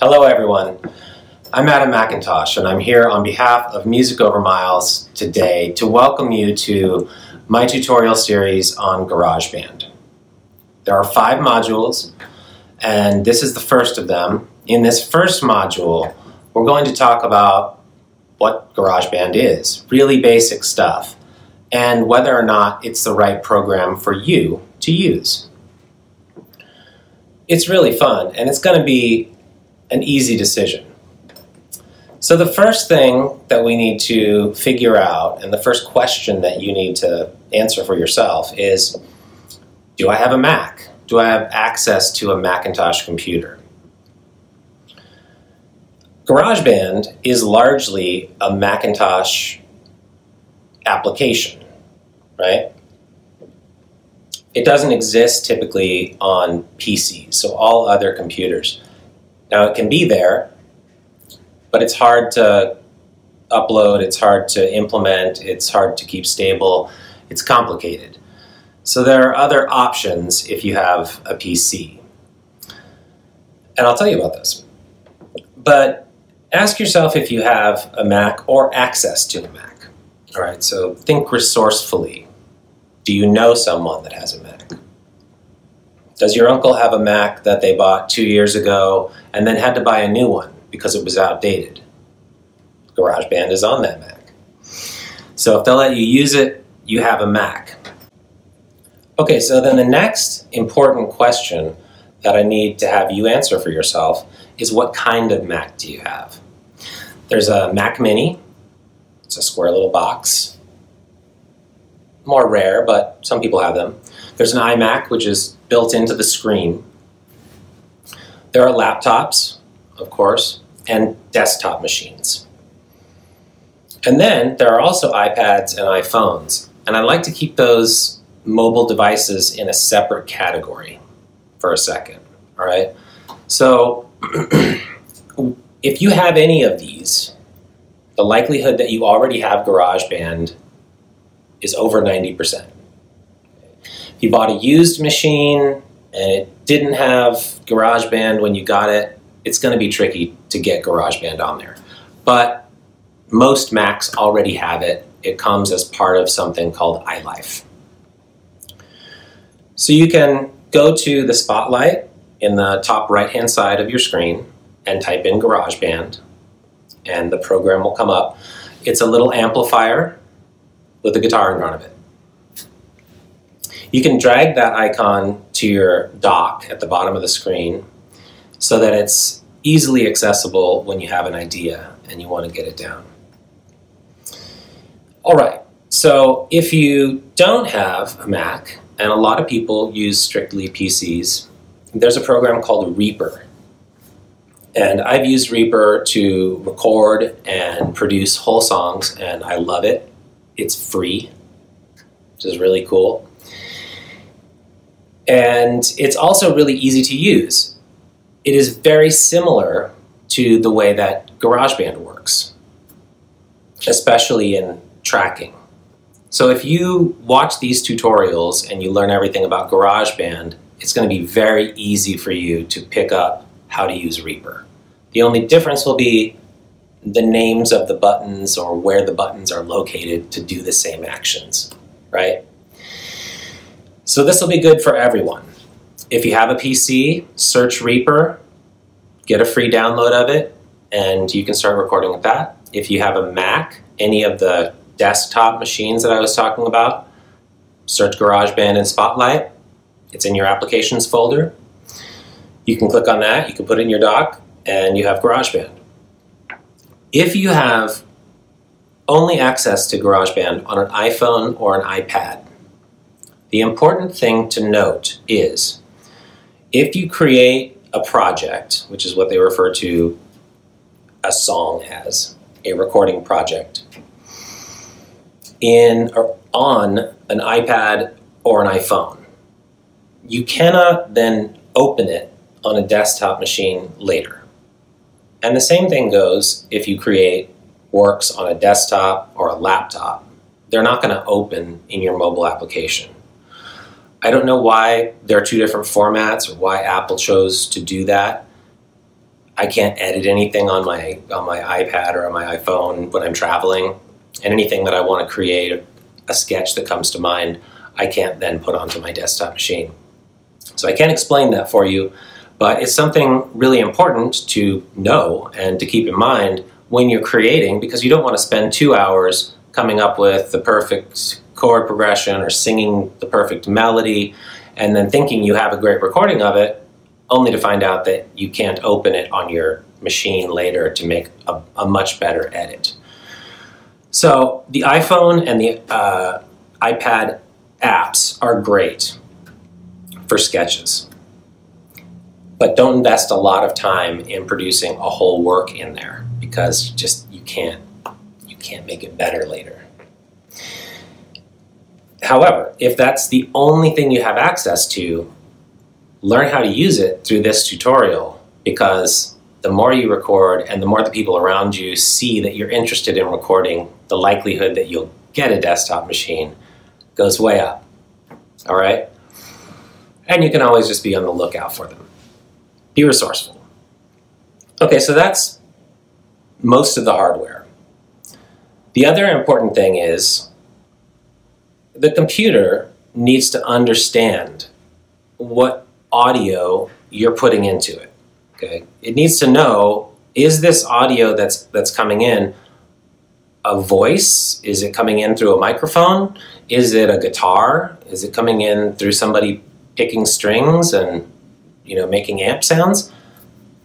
Hello everyone, I'm Adam McIntosh and I'm here on behalf of Music Over Miles today to welcome you to my tutorial series on GarageBand. There are 5 modules and this is the first of them. In this first module, we're going to talk about what GarageBand is, really basic stuff, and whether or not it's the right program for you to use. It's really fun and it's going to be an easy decision. So the first thing that we need to figure out, and the first question that you need to answer for yourself is, do I have a Mac? Do I have access to a Macintosh computer? GarageBand is largely a Macintosh application, right? It doesn't exist typically on PCs, so all other computers. Now it can be there, but it's hard to upload, it's hard to implement, it's hard to keep stable, it's complicated. So there are other options if you have a PC. And I'll tell you about this. But ask yourself if you have a Mac or access to a Mac. All right, so think resourcefully. Do you know someone that has a Mac? Does your uncle have a Mac that they bought 2 years ago and then had to buy a new one because it was outdated? GarageBand is on that Mac. So if they'll let you use it, you have a Mac. Okay, so then the next important question that I need to have you answer for yourself is, what kind of Mac do you have? There's a Mac Mini. It's a square little box. More rare, but some people have them. There's an iMac, which is built into the screen. There are laptops, of course, and desktop machines. And then there are also iPads and iPhones. And I like to keep those mobile devices in a separate category for a second, all right? So if you have any of these, the likelihood that you already have GarageBand is over 90%. If you bought a used machine and it didn't have GarageBand when you got it, it's going to be tricky to get GarageBand on there. But most Macs already have it. It comes as part of something called iLife. So you can go to the spotlight in the top right-hand side of your screen and type in GarageBand, and the program will come up. It's a little amplifier with a guitar in front of it. You can drag that icon to your dock at the bottom of the screen so that it's easily accessible when you have an idea and you want to get it down. All right, so if you don't have a Mac, and a lot of people use strictly PCs, there's a program called Reaper. And I've used Reaper to record and produce whole songs, and I love it. It's free, which is really cool. And it's also really easy to use. It is very similar to the way that GarageBand works, especially in tracking. So if you watch these tutorials and you learn everything about GarageBand, it's going to be very easy for you to pick up how to use Reaper. The only difference will be the names of the buttons or where the buttons are located to do the same actions, right? So this will be good for everyone. If you have a PC, search Reaper, get a free download of it, and you can start recording with that. If you have a Mac, any of the desktop machines that I was talking about, search GarageBand in Spotlight. It's in your Applications folder. You can click on that, you can put it in your dock, and you have GarageBand. If you have only access to GarageBand on an iPhone or an iPad, the important thing to note is, if you create a project, which is what they refer to a song as, a recording project, in or on an iPad or an iPhone, you cannot then open it on a desktop machine later. And the same thing goes if you create works on a desktop or a laptop. They're not going to open in your mobile application. I don't know why there are 2 different formats or why Apple chose to do that. I can't edit anything on my iPad or on my iPhone when I'm traveling, and anything that I want to create, a sketch that comes to mind, I can't then put onto my desktop machine. So I can't explain that for you, but it's something really important to know and to keep in mind when you're creating, because you don't want to spend 2 hours coming up with the perfect chord progression or singing the perfect melody and then thinking you have a great recording of it, only to find out that you can't open it on your machine later to make a much better edit. So the iPhone and the iPad apps are great for sketches, but don't invest a lot of time in producing a whole work in there, because just you can't make it better later. However, if that's the only thing you have access to, learn how to use it through this tutorial, because the more you record and the more the people around you see that you're interested in recording, the likelihood that you'll get a desktop machine goes way up. All right? And you can always just be on the lookout for them. Be resourceful. Okay, so that's most of the hardware. The other important thing is the computer needs to understand what audio you're putting into it. Okay? It needs to know, is this audio that's coming in a voice? Is it coming in through a microphone? Is it a guitar? Is it coming in through somebody picking strings and, you know, making amp sounds?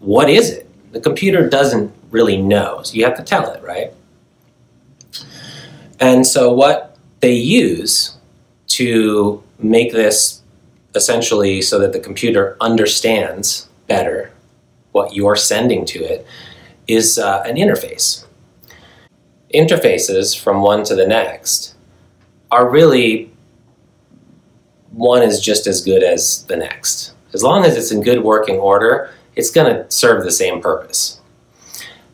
What is it? The computer doesn't really know, so you have to tell it, right? And so what they use to make this essentially so that the computer understands better what you're sending to it is an interface. Interfaces from one to the next are really, one is just as good as the next. As long as it's in good working order, it's going to serve the same purpose.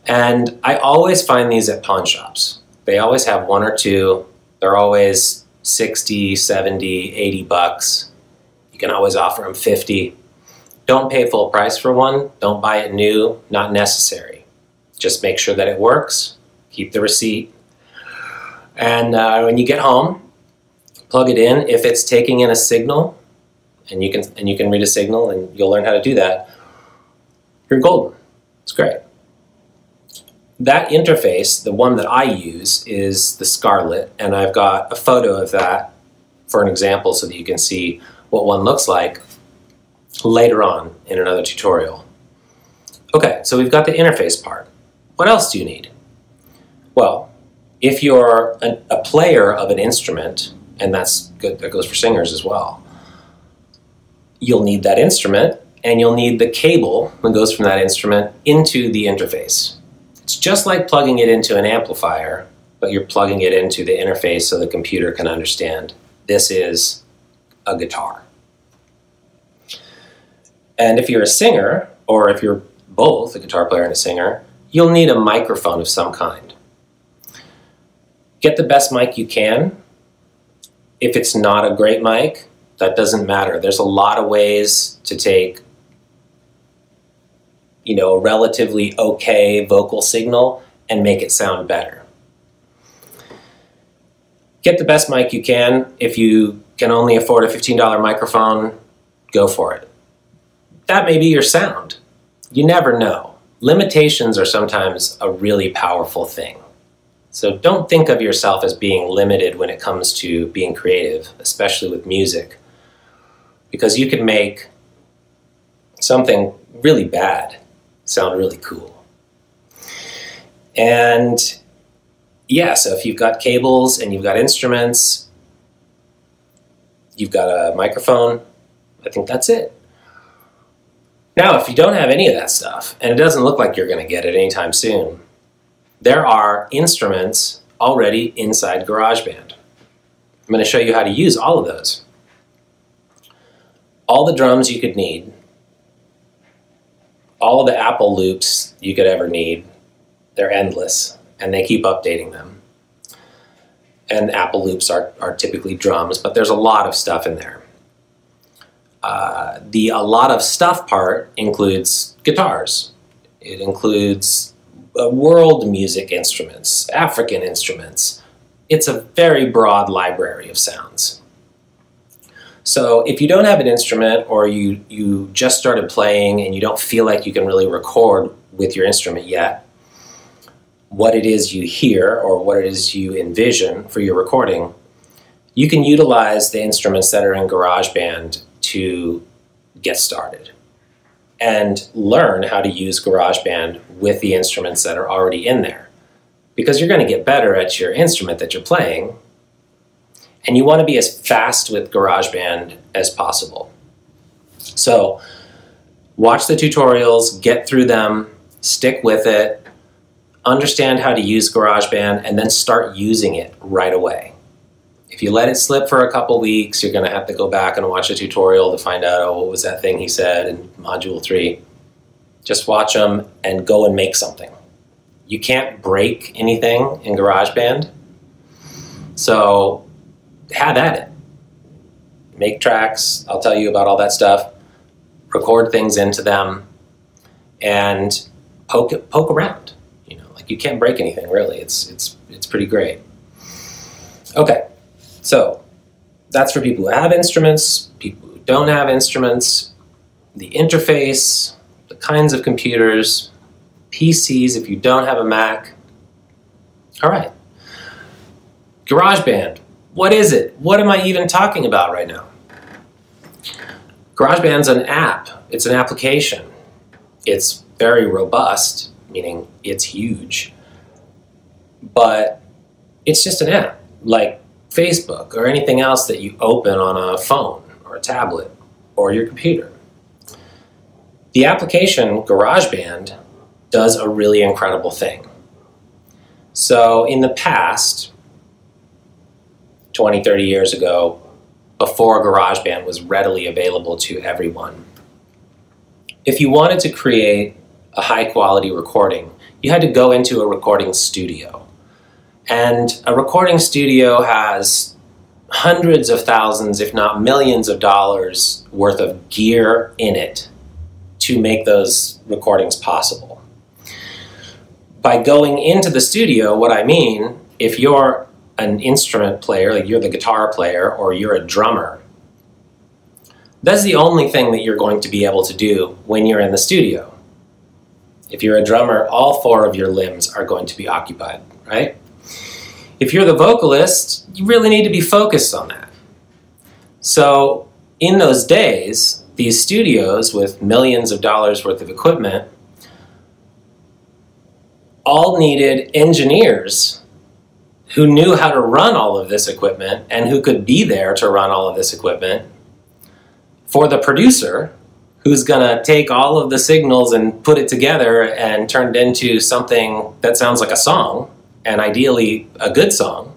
And I always find these at pawn shops. They always have one or two. They're always 60, 70, 80 bucks. You can always offer them 50. Don't pay full price for one. Don't buy it new. Not necessary. Just make sure that it works. Keep the receipt. And when you get home, plug it in. If it's taking in a signal, and you can read a signal, and you'll learn how to do that, you're golden. It's great. That interface, the one that I use, is the Scarlett, and I've got a photo of that for an example so that you can see what one looks like later on in another tutorial. Okay, so we've got the interface part. What else do you need? Well, if you're a player of an instrument, and that's good, that goes for singers as well, you'll need that instrument, and you'll need the cable that goes from that instrument into the interface. It's just like plugging it into an amplifier, but you're plugging it into the interface so the computer can understand this is a guitar. And if you're a singer, or if you're both a guitar player and a singer, you'll need a microphone of some kind. Get the best mic you can. If it's not a great mic, that doesn't matter. There's a lot of ways to take, you know, a relatively okay vocal signal and make it sound better. Get the best mic you can. If you can only afford a $15 microphone, go for it. That may be your sound. You never know. Limitations are sometimes a really powerful thing. So don't think of yourself as being limited when it comes to being creative, especially with music, because you can make something really bad sound really cool. And yeah, so if you've got cables and you've got instruments, you've got a microphone, I think that's it. Now, if you don't have any of that stuff, and it doesn't look like you're going to get it anytime soon, there are instruments already inside GarageBand. I'm going to show you how to use all of those. All the drums you could need, all of the Apple loops you could ever need, they're endless, and they keep updating them. And Apple loops are typically drums, but there's a lot of stuff in there. The a lot of stuff part includes guitars. It includes world music instruments, African instruments. It's a very broad library of sounds. So if you don't have an instrument, or you just started playing and you don't feel like you can really record with your instrument yet, what it is you hear or what it is you envision for your recording, you can utilize the instruments that are in GarageBand to get started and learn how to use GarageBand with the instruments that are already in there. Because you're going to get better at your instrument that you're playing, and you want to be as fast with GarageBand as possible. So watch the tutorials, get through them, stick with it, understand how to use GarageBand, and then start using it right away. If you let it slip for a couple weeks, you're going to have to go back and watch a tutorial to find out, oh, what was that thing he said in Module 3. Just watch them and go and make something. You can't break anything in GarageBand, so have at it. Make tracks, I'll tell you about all that stuff, record things into them, and poke around. You know, like, you can't break anything really. It's pretty great. Okay, so that's for people who have instruments, people who don't have instruments, the interface, the kinds of computers, PCs if you don't have a Mac. All right, GarageBand. What is it? What am I even talking about right now? GarageBand's an app. It's an application. It's very robust, meaning it's huge. But it's just an app, like Facebook or anything else that you open on a phone or a tablet or your computer. The application, GarageBand, does a really incredible thing. So in the past, 20, 30 years ago, before GarageBand was readily available to everyone, if you wanted to create a high-quality recording, you had to go into a recording studio. And a recording studio has hundreds of thousands, if not millions of dollars worth of gear in it to make those recordings possible. By going into the studio, what I mean, if you're an instrument player, like you're the guitar player or you're a drummer, that's the only thing that you're going to be able to do when you're in the studio. If you're a drummer, all 4 of your limbs are going to be occupied, right? If you're the vocalist, you really need to be focused on that. So in those days, these studios with millions of dollars worth of equipment all needed engineers who knew how to run all of this equipment and who could be there to run all of this equipment, for the producer who's going to take all of the signals and put it together and turn it into something that sounds like a song, and ideally a good song.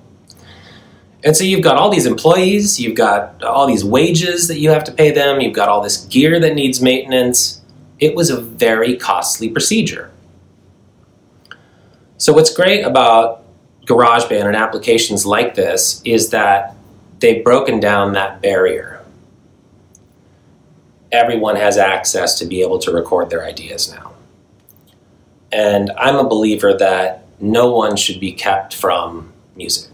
And so you've got all these employees, you've got all these wages that you have to pay them, you've got all this gear that needs maintenance. It was a very costly procedure. So what's great about GarageBand and applications like this is that they've broken down that barrier. Everyone has access to be able to record their ideas now. And I'm a believer that no one should be kept from music.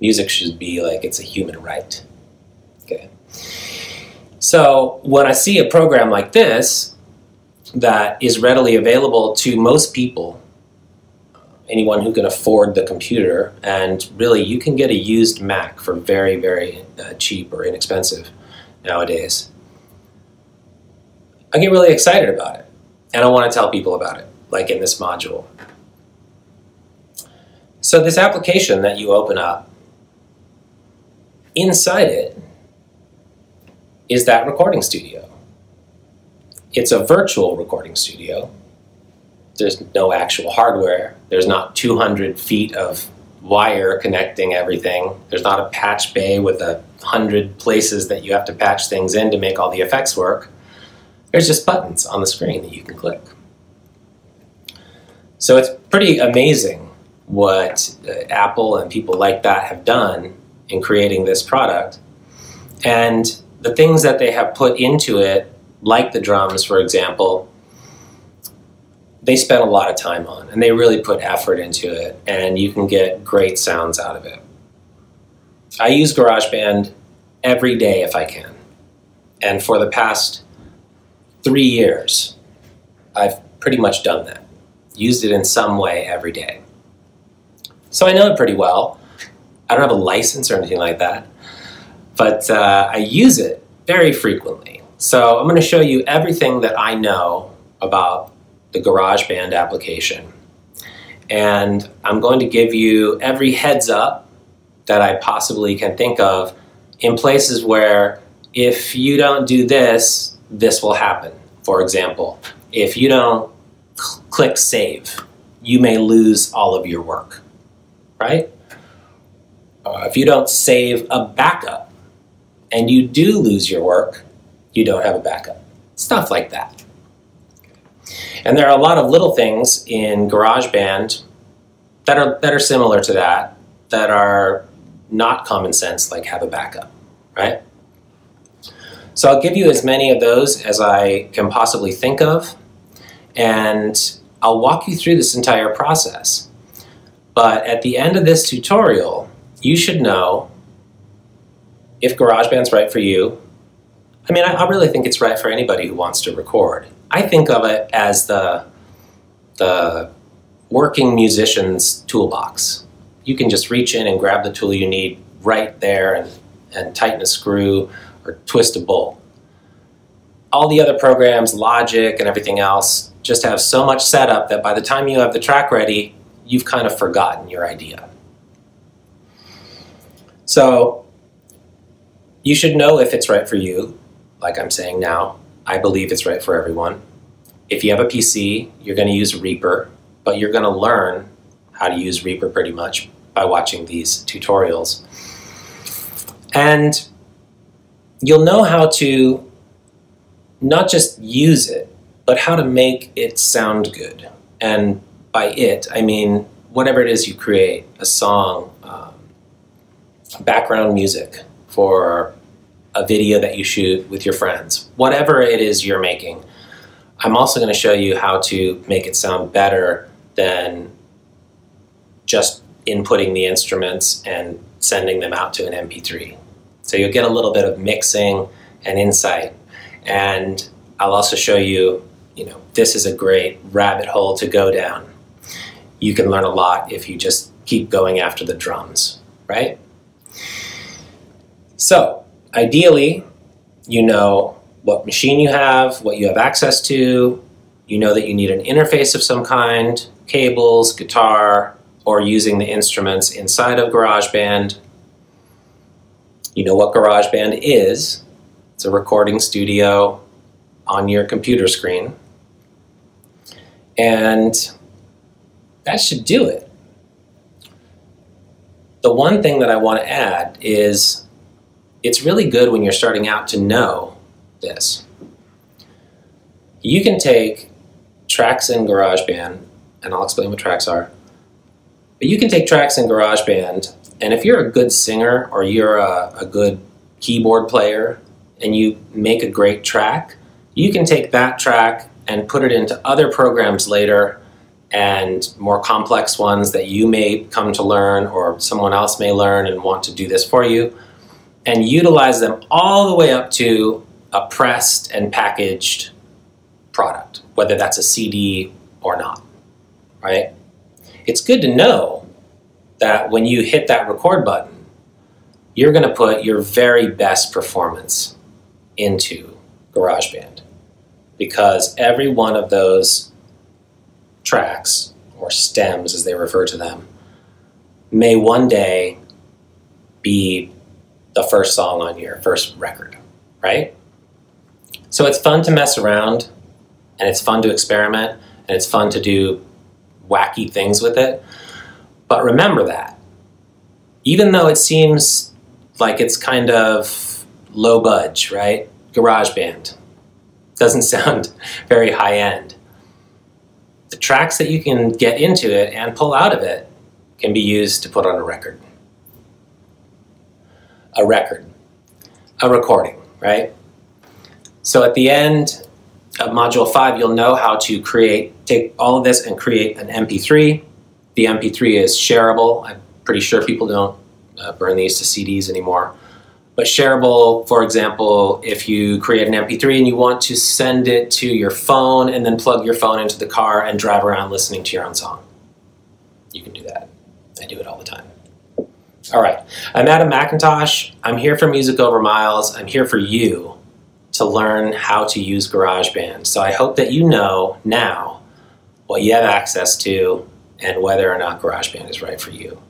Music should be like it's a human right. Okay. So when I see a program like this that is readily available to most people, anyone who can afford the computer, and really you can get a used Mac for very, very cheap or inexpensive nowadays, I get really excited about it, and I want to tell people about it, like in this module. So this application that you open up, inside it is that recording studio. It's a virtual recording studio. There's no actual hardware. There's not 200 feet of wire connecting everything. There's not a patch bay with 100 places that you have to patch things in to make all the effects work. There's just buttons on the screen that you can click. So it's pretty amazing what Apple and people like that have done in creating this product. And the things that they have put into it, like the drums, for example, they spend a lot of time on, and they really put effort into it, and you can get great sounds out of it. I use GarageBand every day if I can. And for the past 3 years, I've pretty much done that. Used it in some way every day. So I know it pretty well. I don't have a license or anything like that, but I use it very frequently. So I'm going to show you everything that I know about the GarageBand application. And I'm going to give you every heads up that I possibly can think of in places where if you don't do this, this will happen. For example, if you don't click save, you may lose all of your work, right? If you don't save a backup and you do lose your work, you don't have a backup. Stuff like that. And there are a lot of little things in GarageBand that are similar to that, that are not common sense, like have a backup, right? So I'll give you as many of those as I can possibly think of, and I'll walk you through this entire process. But at the end of this tutorial, you should know if GarageBand's right for you. I mean, I really think it's right for anybody who wants to record. I think of it as the working musician's toolbox. You can just reach in and grab the tool you need right there and tighten a screw or twist a bolt. All the other programs, Logic and everything else, just have so much setup that by the time you have the track ready, you've kind of forgotten your idea. So you should know if it's right for you. Like I'm saying now, I believe it's right for everyone. If you have a PC, you're going to use Reaper, but you're going to learn how to use Reaper pretty much by watching these tutorials. And you'll know how to not just use it, but how to make it sound good. And by it, I mean whatever it is you create, a song, background music for a video that you shoot with your friends, whatever it is you're making. I'm also going to show you how to make it sound better than just inputting the instruments and sending them out to an MP3. So you'll get a little bit of mixing and insight. And I'll also show you, this is a great rabbit hole to go down. You can learn a lot if you just keep going after the drums, right? So, ideally, you know what machine you have, what you have access to. You know that you need an interface of some kind, cables, guitar, or using the instruments inside of GarageBand. You know what GarageBand is. It's a recording studio on your computer screen. And that should do it. The one thing that I want to add is it's really good when you're starting out to know this. You can take tracks in GarageBand, and I'll explain what tracks are, but you can take tracks in GarageBand, and if you're a good singer or you're a good keyboard player and you make a great track, you can take that track and put it into other programs later, and more complex ones that you may come to learn or someone else may learn and want to do this for you, and utilize them all the way up to a pressed and packaged product, whether that's a CD or not, right? It's good to know that when you hit that record button, you're going to put your very best performance into GarageBand, because every one of those tracks, or stems as they refer to them, may one day be the first song on your first record, right? So it's fun to mess around, and it's fun to experiment, and it's fun to do wacky things with it. But remember that, even though it seems like it's kind of low budge, right? GarageBand doesn't sound very high end. The tracks that you can get into it and pull out of it can be used to put on a record. A recording, right? So at the end, Module 5, you'll know how to take all of this and create an MP3. The MP3 is shareable. I'm pretty sure people don't burn these to CDs anymore. But shareable, for example, if you create an MP3 and you want to send it to your phone and then plug your phone into the car and drive around listening to your own song, you can do that. I do it all the time. All right, I'm at a Macintosh. I'm here for Music Over Miles. I'm here for you to learn how to use GarageBand. So I hope that you know now what you have access to and whether or not GarageBand is right for you.